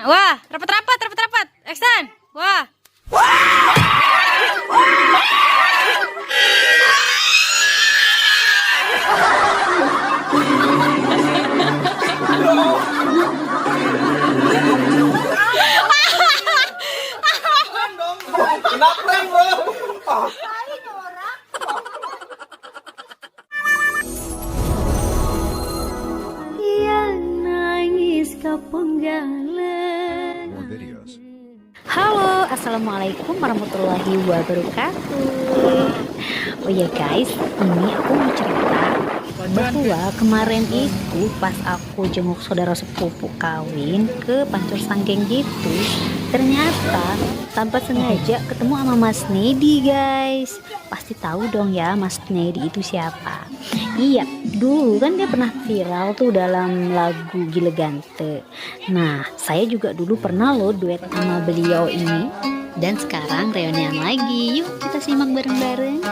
Wah, rapat-rapat, rapat-rapat. Action. Wah. Yang nangis kepenggalan. More videos. Halo, assalamualaikum warahmatullahi wabarakatuh. Oh ya guys, ini aku mau cerita bahwa kemarin itu pas aku jenguk saudara sepupu kawin ke Pancur Sanggeng gitu, ternyata tanpa sengaja ketemu sama Mas Nedi guys. Pasti tahu dong ya Mas Nedi itu siapa. Iya, dulu kan dia pernah viral tuh dalam lagu Gile Gante. Nah, saya juga dulu pernah loh duet sama beliau ini. Dan sekarang reunian lagi. Yuk kita simak bareng-bareng.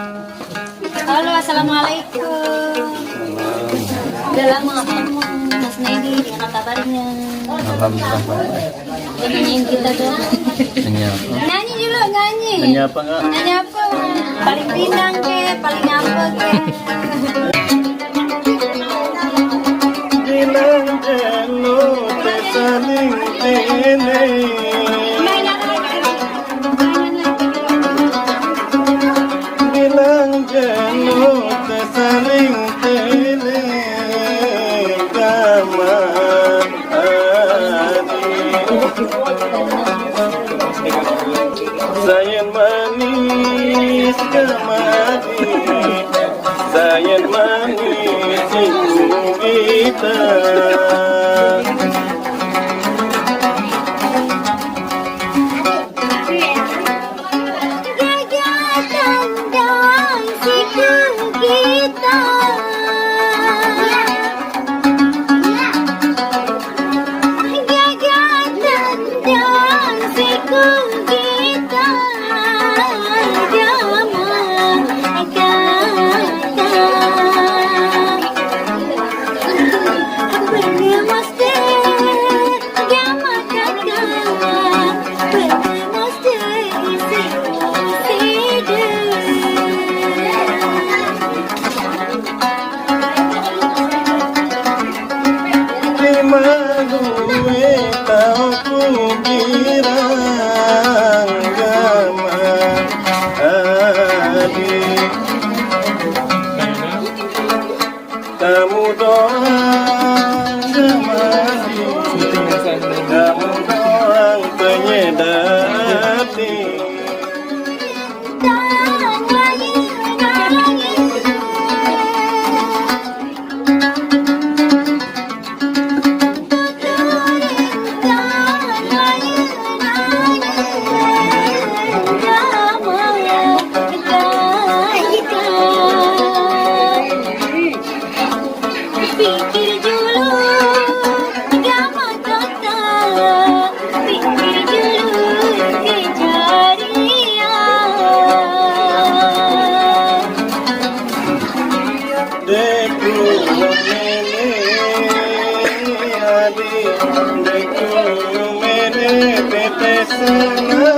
Halo, assalamualaikum. Udah lama gak ketemu Mas Nedi, gimana kabarnya? Alhamdulillah baik. Nyanyiin kita dong. Nyanyi apa? Nyanyi dulu, nyanyi. Nyanyi apa enggak? Nyanyi apa? Paling pinang ke, paling apa ke? Bilang jenuh tersaling pilih. Bilang jenuh tersaling pilih. Kaman sayang manis kemari, sayang manis ibu kita. Kamu doang semati, kamu doang penyedap hati. Pikir dulu, gak kata. Pikir dulu, kejadian. Deku mene adi, deku mene tetesanai.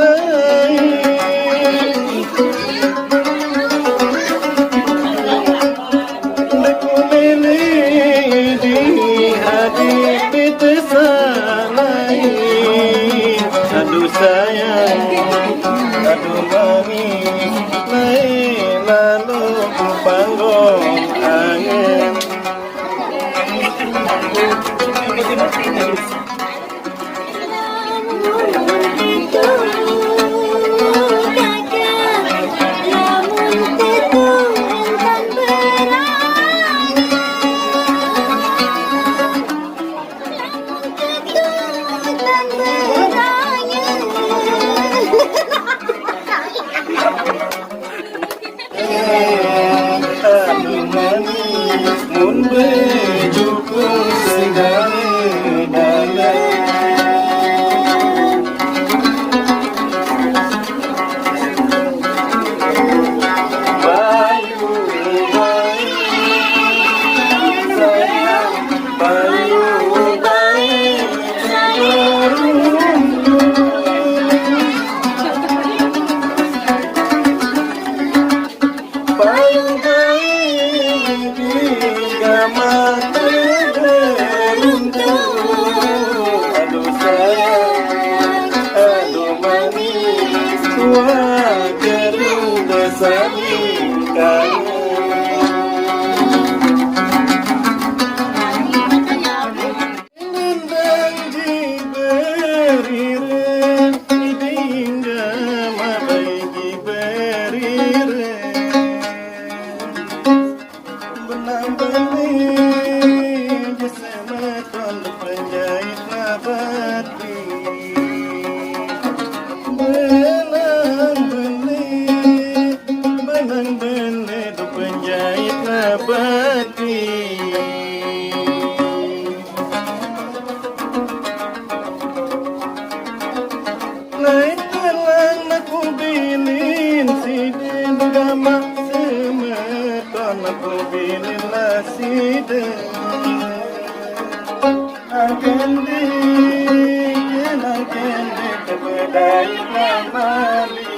Deku mene di hadi tetesanai. Aduh sayang, aduh manis, lain lalu panggung angin. Aduh manis, mun bejuku segala dalam. Bayu, bayu, sayang, bayu, bayu, sayang. sayang, aduh manis, wah garuda saling kangen. Bundang jiberire, idingga mabai jiberire. Benang benih jesema tol penjahit nabati. Benang benih tu penjahit nabati. Naik telang aku bilin siden gama semeton aku bilin lah siden Angkendi Angkendi kebedai kamali.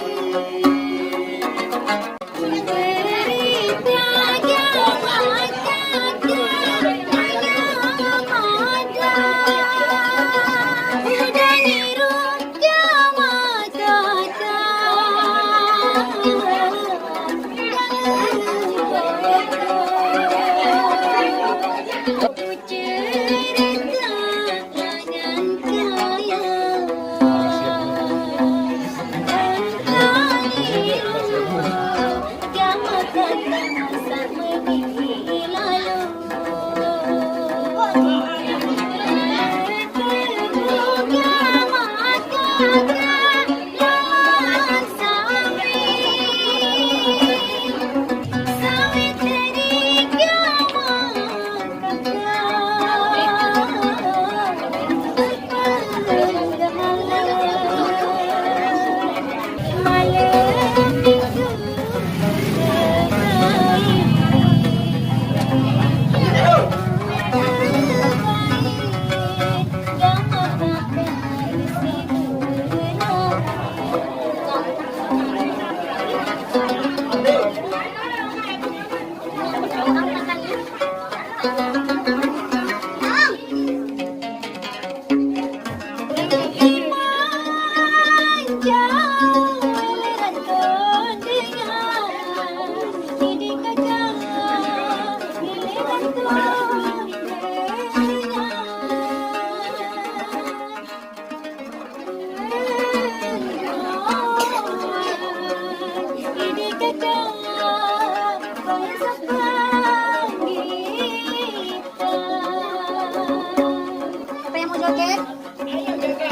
Siapa yang mau joget?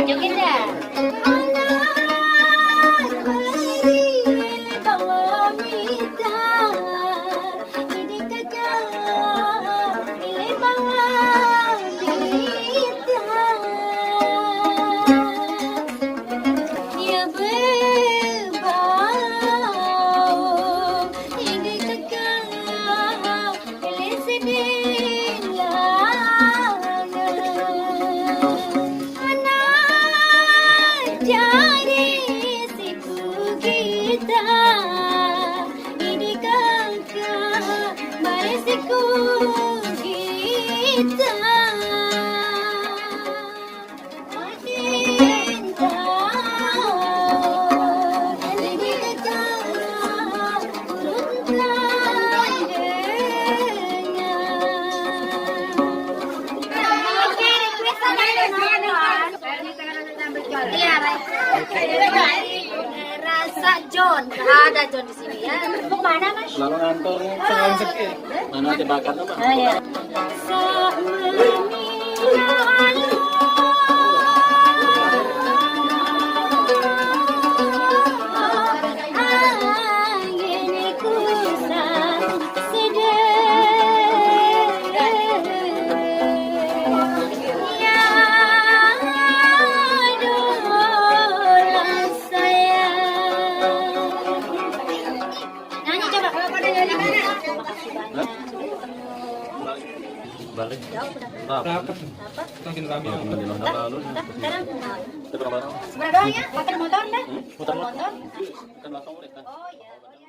Joget dah. Rasa John, ada John di sini ya. Mau mana Mas? Lalu ngantor sekarang sepi. Mana ada bakat apa? Ya. Balik. Berapa? Makin rame. Sekarang Berapa? seberapa ya? Motor dah. Muter Motor. kan belakang udah kan. Oh ya.